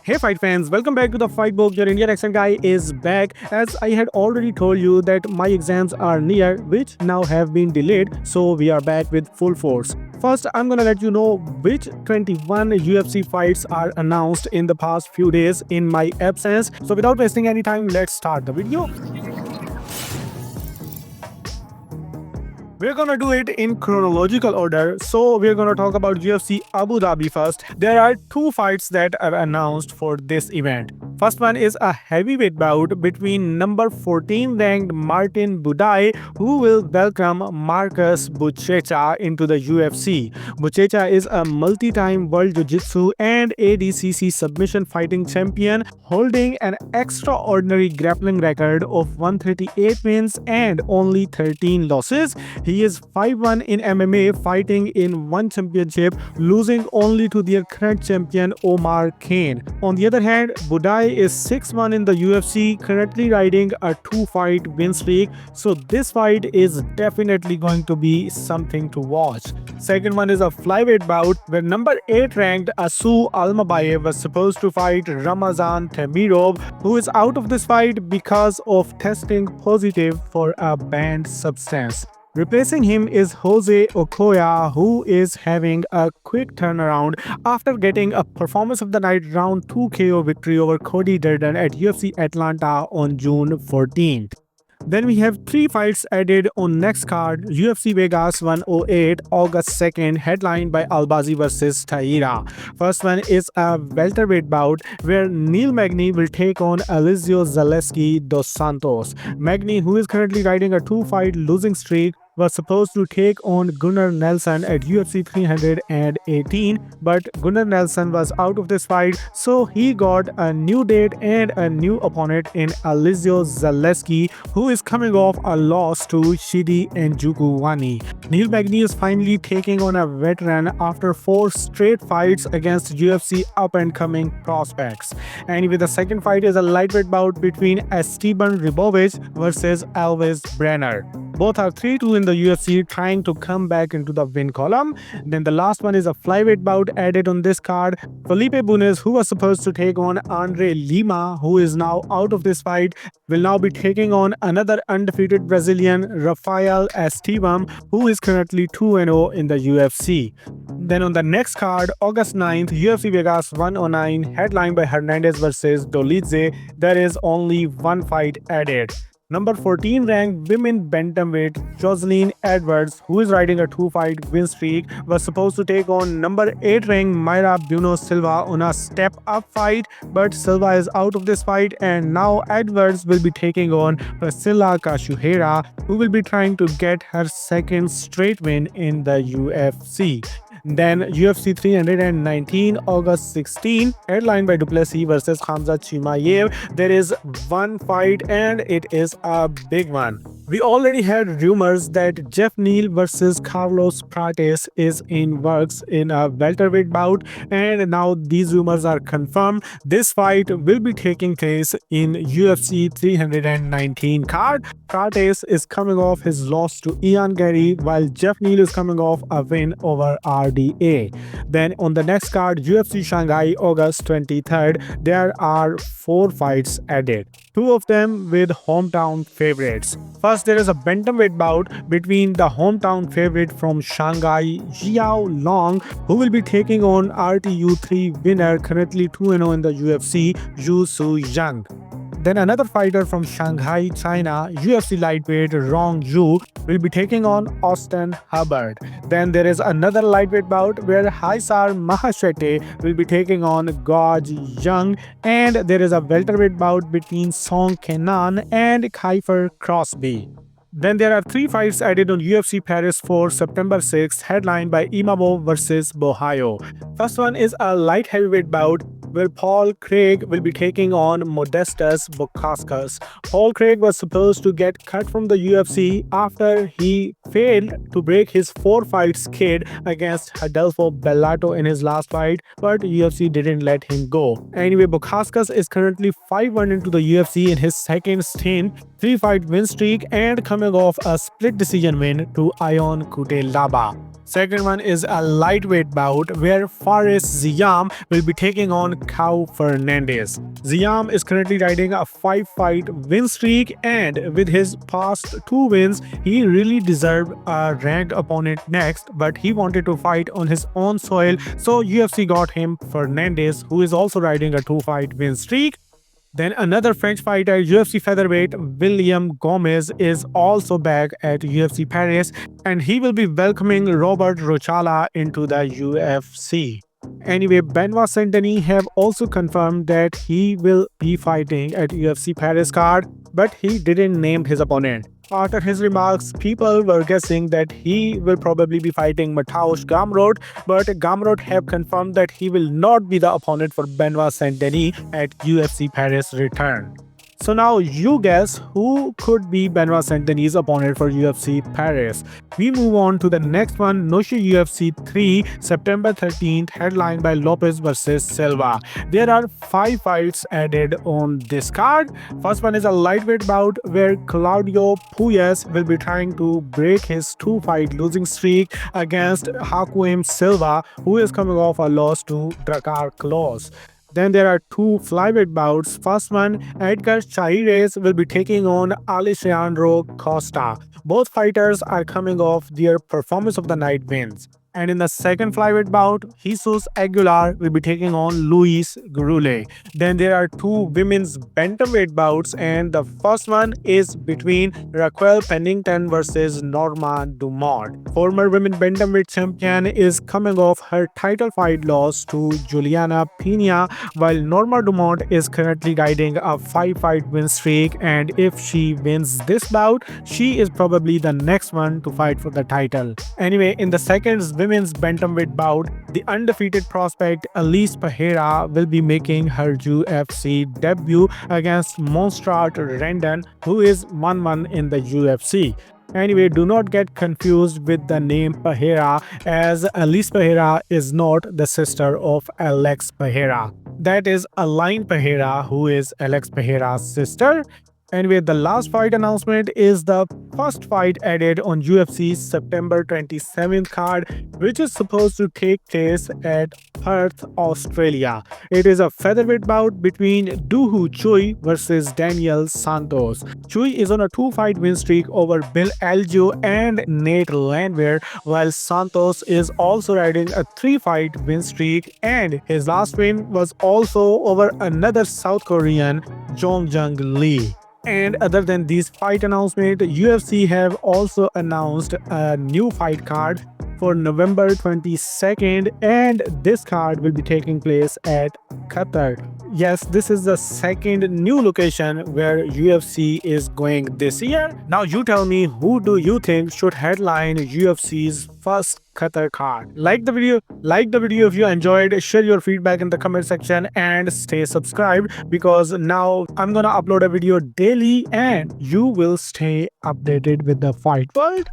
Hey fight fans, welcome back to the Fight Book. Your Indian accent guy is back. As I had already told you that my exams are near, which now have been delayed, so we are back with full force. First, I'm gonna let you know which 21 UFC fights are announced in the past few days in my absence. So without wasting any time, let's start the video. We're gonna do it in chronological order. So we're gonna talk about UFC Abu Dhabi first. There are two fights that are announced for this event. First one is a heavyweight bout between number 14 ranked Martin Budai, who will welcome Marcus Buchecha into the UFC. Buchecha is a multi-time World Jiu-Jitsu and ADCC submission fighting champion, holding an extraordinary grappling record of 138 wins and only 13 losses. He is 5-1 in MMA, fighting in one championship, losing only to their current champion Omar Kane. On the other hand, Budai is 6-1 in the UFC, currently riding a 2-fight win streak, so this fight is definitely going to be something to watch. Second one is a flyweight bout where number 8 ranked Asu Almabayev was supposed to fight Ramazan Temirov, who is out of this fight because of testing positive for a banned substance. Replacing him is Jose Okoya, who is having a quick turnaround after getting a performance of the night round 2 KO victory over Cody Durden at UFC Atlanta on June 14th. Then we have 3 fights added on next card: UFC Vegas 108, August 2nd, headlined by Albazi vs Taira. First one is a welterweight bout where Neil Magny will take on Alizio Zaleski dos Santos. Magny, who is currently riding a 2-fight losing streak, was supposed to take on Gunnar Nelson at UFC 318, but Gunnar Nelson was out of this fight, so he got a new date and a new opponent in Alizio Zaleski, who is coming off a loss to Shidi Njokuani. Neil Magny is finally taking on a veteran after 4 straight fights against UFC up-and-coming prospects. Anyway, the second fight is a lightweight bout between Esteban Ribovic versus Elvis Brenner. Both are 3-2 in the UFC, trying to come back into the win column. Then the last one is a flyweight bout added on this card. Felipe Bunes, who was supposed to take on Andre Lima, who is now out of this fight, will now be taking on another undefeated Brazilian, Rafael Estevam, who is currently 2-0 in the UFC. Then on the next card, August 9th, UFC Vegas 109, headlined by Hernandez vs Dolidze, there is only one fight added. Number 14 ranked women bantamweight Jocelyn Edwards, who is riding a 2-fight win streak, was supposed to take on number 8 ranked Mayra Bueno Silva on a step-up fight, but Silva is out of this fight, and now Edwards will be taking on Priscilla Cachoeira, who will be trying to get her second straight win in the UFC. Then UFC 319, August 16, headlined by Duplessis vs Khamzat Chimaev. There is one fight and it is a big one. We already had rumors that Jeff Neal vs Carlos Prates is in works in a welterweight bout, and now these rumors are confirmed. This fight will be taking place in UFC 319 card. Prates is coming off his loss to Ian Gary, while Jeff Neal is coming off a win over RDA. Then on the next card, UFC Shanghai, August 23rd, there are 4 fights added, 2 of them with hometown favorites. First, there is a bantamweight bout between the hometown favorite from Shanghai, Xiao Long, who will be taking on RTU3 winner, currently 2-0 in the UFC, Zhu Su Yang. Then another fighter from Shanghai, China, UFC lightweight Rong Zhu, will be taking on Austin Hubbard. Then there is another lightweight bout where Haisar Makhachev will be taking on Goj Young, and there is a welterweight bout between Song Kenan and Kiefer Crosby. Then there are 3 fights added on UFC Paris for September 6th, headlined by Imavov vs Bohayo. First one is a light heavyweight bout where Paul Craig will be taking on Modestas Bukauskas. Paul Craig was supposed to get cut from the UFC after he failed to break his 4-fight skid against Adolfo Bellato in his last fight, but UFC didn't let him go. Anyway, Bukauskas is currently 5-1 into the UFC in his second stint, 3-fight win streak, and coming off a split decision win to Ion Cutelaba. Second one is a lightweight bout where Fares Ziam will be taking on Kau Fernandez. Ziam is currently riding a 5-fight win streak, and with his past 2 wins, he really deserved a ranked opponent next, but he wanted to fight on his own soil, so UFC got him Fernandez, who is also riding a 2-fight win streak. Then another French fighter, UFC featherweight William Gomez, is also back at UFC Paris, and he will be welcoming Robert Rochala into the UFC. Anyway, Benoit Saint-Denis have also confirmed that he will be fighting at UFC Paris card, but he didn't name his opponent. After his remarks, people were guessing that he will probably be fighting Mateusz Gamrot, but Gamrot have confirmed that he will not be the opponent for Benoit Saint-Denis at UFC Paris return. So now you guess who could be Benoit Saint-Denis' opponent for UFC Paris. We move on to the next one, Noshi UFC 3, September 13th, headlined by Lopez vs Silva. There are 5 fights added on this card. First one is a lightweight bout where Claudio Puelles will be trying to break his 2-fight losing streak against Joaquim Silva, who is coming off a loss to Drakkar Klose. Then there are 2 flyweight bouts. First one, Edgar Chairez will be taking on Alessandro Costa. Both fighters are coming off their performance of the night wins. And in the second flyweight bout, Jesus Aguilar will be taking on Luis Gurule. Then there are 2 women's bantamweight bouts, and the first one is between Raquel Pennington versus Norma Dumont. Former women bantamweight champion is coming off her title fight loss to Juliana Pena, while Norma Dumont is currently riding a 5-fight win streak, and if she wins this bout, she is probably the next one to fight for the title. Anyway, in the second women's bantamweight bout, the undefeated prospect Elise Pereira will be making her UFC debut against Monstrat Rendon, who is 1-1 in the UFC. Anyway, do not get confused with the name Pereira, as Elise Pereira is not the sister of Alex Pereira. That is Aline Pereira, who is Alex Pereira's sister. Anyway, the last fight announcement is the first fight added on UFC's September 27th card, which is supposed to take place at Perth, Australia. It is a featherweight bout between Duhu Chui versus Daniel Santos. Chui is on a 2-fight win streak over Bill Algeo and Nate Landwehr, while Santos is also riding a 3-fight win streak, and his last win was also over another South Korean, Jon Jones Lee. And other than these fight announcements, UFC have also announced a new fight card for November 22nd, and this card will be taking place at Qatar. Yes, this is the second new location where UFC is going this year. Now you tell me, who do you think should headline UFC's first Qatar card? Like the video if you enjoyed, share your feedback in the comment section, and stay subscribed, because now I'm gonna upload a video daily and you will stay updated with the fight world.